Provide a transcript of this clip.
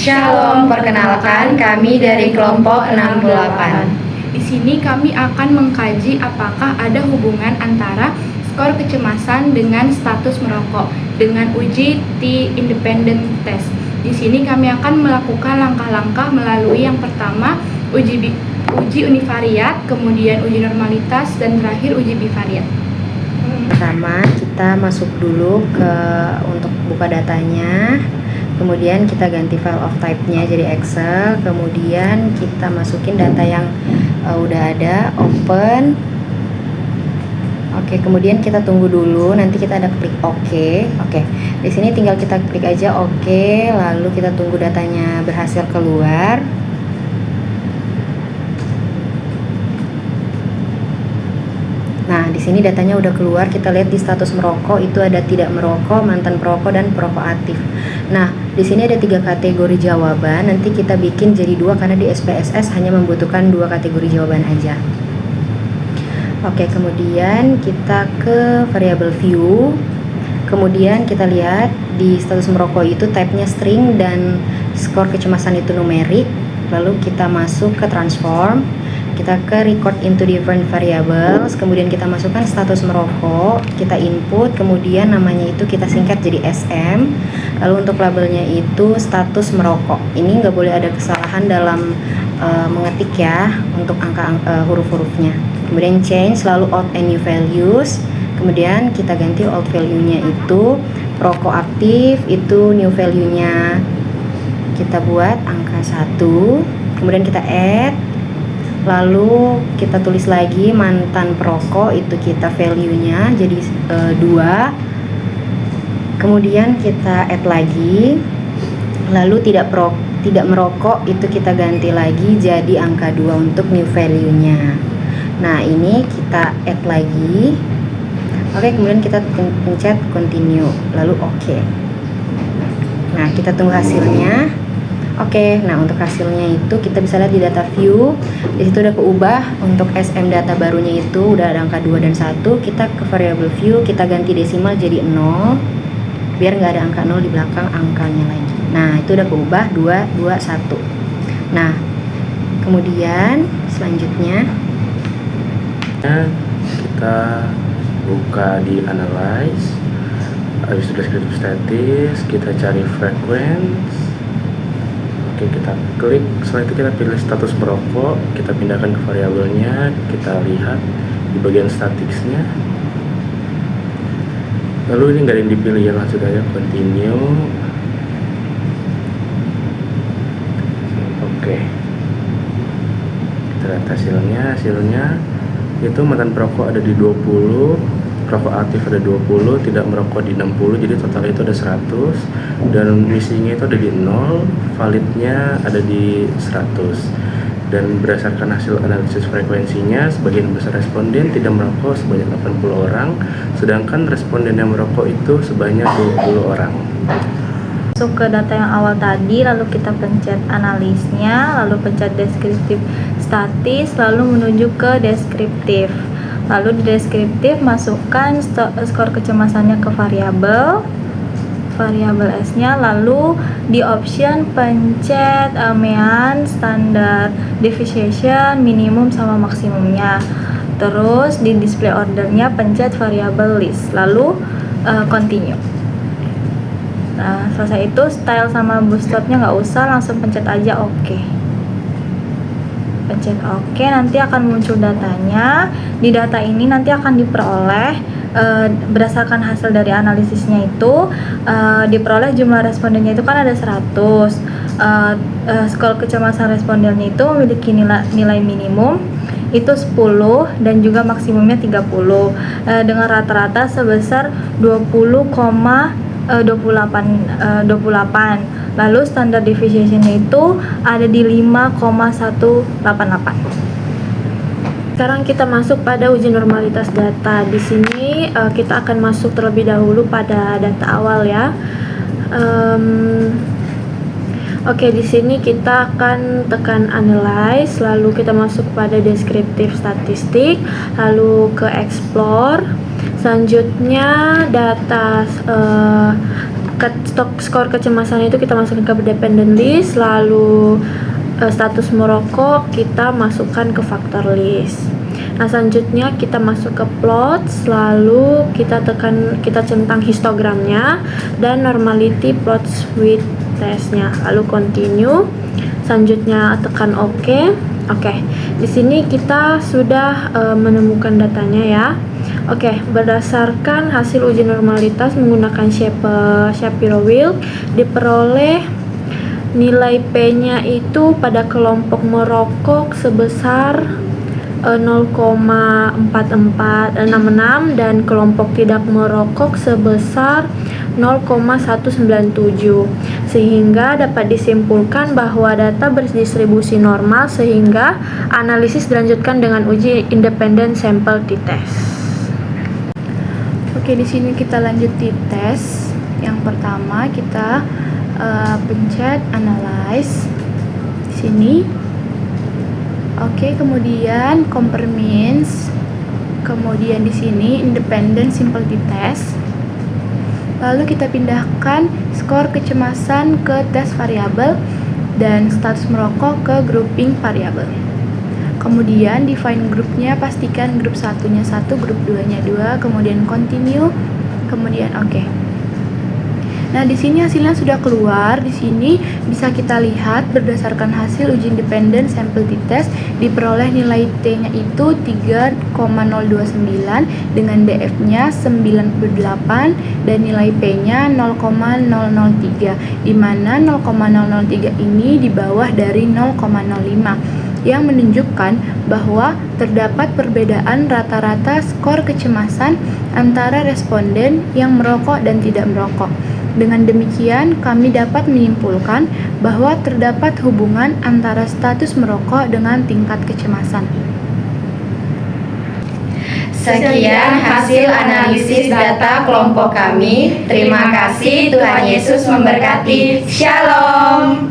Shalom, perkenalkan kami dari kelompok 68. Di sini kami akan mengkaji apakah ada hubungan antara skor kecemasan dengan status merokok dengan uji T-independent test. Di sini kami akan melakukan langkah-langkah melalui yang pertama uji univariat, kemudian uji normalitas, dan terakhir uji bivariat. Pertama, kita masuk dulu untuk buka datanya. Kemudian kita ganti file of type-nya jadi Excel. Kemudian kita masukin data yang udah ada, open. Oke, kemudian kita tunggu dulu. Nanti kita ada klik OK. Oke, di sini tinggal kita klik aja OK. Lalu kita tunggu datanya berhasil keluar. Nah, di sini datanya udah keluar. Kita lihat di status merokok itu ada tidak merokok, mantan perokok, dan perokok aktif. Nah, di sini ada 3 kategori jawaban. Nanti kita bikin jadi 2 karena di SPSS hanya membutuhkan 2 kategori jawaban aja. Oke, kemudian kita ke variable view. Kemudian kita lihat di status merokok itu type-nya string dan skor kecemasan itu numerik. Lalu kita masuk ke transform. Kita ke record into different variables, kemudian kita masukkan status merokok, kita input, kemudian namanya itu kita singkat jadi SM. Lalu untuk labelnya itu status merokok. Ini nggak boleh ada kesalahan dalam mengetik ya untuk huruf-hurufnya. Kemudian change, lalu old and new values. Kemudian kita ganti old value-nya itu perokok aktif, itu new value-nya kita buat angka 1. Kemudian kita add. Lalu kita tulis lagi mantan perokok, itu kita value-nya jadi 2. Kemudian kita add lagi. Lalu tidak merokok itu kita ganti lagi jadi angka 2 untuk new value-nya. Nah, ini kita add lagi. Oke, kemudian kita pencet continue, lalu oke. Nah, kita tunggu hasilnya. Oke, nah untuk hasilnya itu kita bisa lihat di data view. Di situ udah keubah untuk SM data barunya itu udah ada angka 2 dan 1. Kita ke variable view, kita ganti desimal jadi 0 biar nggak ada angka 0 di belakang angkanya lagi. Nah, itu udah keubah 2, 2, 1. Nah, kemudian selanjutnya kita buka di analyze. Habis itu descriptive statis, kita cari frequency. Oke, kita klik, setelah itu kita pilih status merokok, kita pindahkan ke variabelnya, kita lihat di bagian statistiknya. Lalu ini nggak ada yang dipilih ya, langsung aja continue. Oke, kita lihat hasilnya itu mantan perokok ada di 20, perokok aktif ada 20, tidak merokok di 60, jadi total itu ada 100, dan missingnya itu ada di 0, validnya ada di 100. Dan berdasarkan hasil analisis frekuensinya, sebagian besar responden tidak merokok sebanyak 80 orang, sedangkan responden yang merokok itu sebanyak 20 orang. Masuk ke data yang awal tadi, lalu kita pencet analisnya, lalu pencet deskriptif statis, lalu menuju ke deskriptif. Lalu di deskriptif masukkan skor kecemasannya ke variabel S-nya, lalu di option pencet mean, standard deviation, minimum sama maksimumnya. Terus di display ordernya pencet variable list, lalu continue. Nah, selesai itu style sama bootstrapnya nggak usah, langsung pencet aja OK. Pencet OK, nanti akan muncul datanya. Di data ini nanti akan diperoleh berdasarkan hasil dari analisisnya itu diperoleh jumlah respondennya itu kan ada 100. Skor kecemasan respondennya itu memiliki nilai minimum itu 10 dan juga maksimumnya 30 dengan rata-rata sebesar 20,28. Lalu standard deviation-nya itu ada di 5,188. Sekarang kita masuk pada uji normalitas data. Di sini kita akan masuk terlebih dahulu pada data awal ya. Oke, di sini kita akan tekan analyze, lalu kita masuk pada deskriptif statistik, lalu ke explore. Selanjutnya data skor kecemasan itu kita masukkan ke dependent list, lalu status merokok kita masukkan ke factor list. Nah, selanjutnya kita masuk ke plots, lalu kita centang histogramnya dan normality plots with testnya, lalu continue. Selanjutnya tekan OK. Oke, di sini kita sudah menemukan datanya ya. Oke, berdasarkan hasil uji normalitas menggunakan Shapiro-Wilk diperoleh nilai P-nya itu pada kelompok merokok sebesar 0,4466 dan kelompok tidak merokok sebesar 0,197, sehingga dapat disimpulkan bahwa data berdistribusi normal sehingga analisis dilanjutkan dengan uji independent sample t-test. Oke, di sini kita lanjut t-test. Yang pertama kita pencet analyze di sini. Oke, kemudian compare means, kemudian di sini independent simple t-test. Lalu kita pindahkan skor kecemasan ke tes variabel dan status merokok ke grouping variabel. Kemudian define grupnya, pastikan grup 1-nya 1, grup 2-nya 2, kemudian continue, kemudian oke. Nah, di sini hasilnya sudah keluar. Di sini bisa kita lihat berdasarkan hasil uji independen sampel t-test diperoleh nilai T-nya itu 3,029 dengan DF-nya 98 dan nilai P-nya 0,003, di mana 0,003 ini di bawah dari 0,05 yang menunjukkan bahwa terdapat perbedaan rata-rata skor kecemasan antara responden yang merokok dan tidak merokok. Dengan demikian, kami dapat menyimpulkan bahwa terdapat hubungan antara status merokok dengan tingkat kecemasan. Sekian hasil analisis data kelompok kami. Terima kasih, Tuhan Yesus memberkati. Shalom.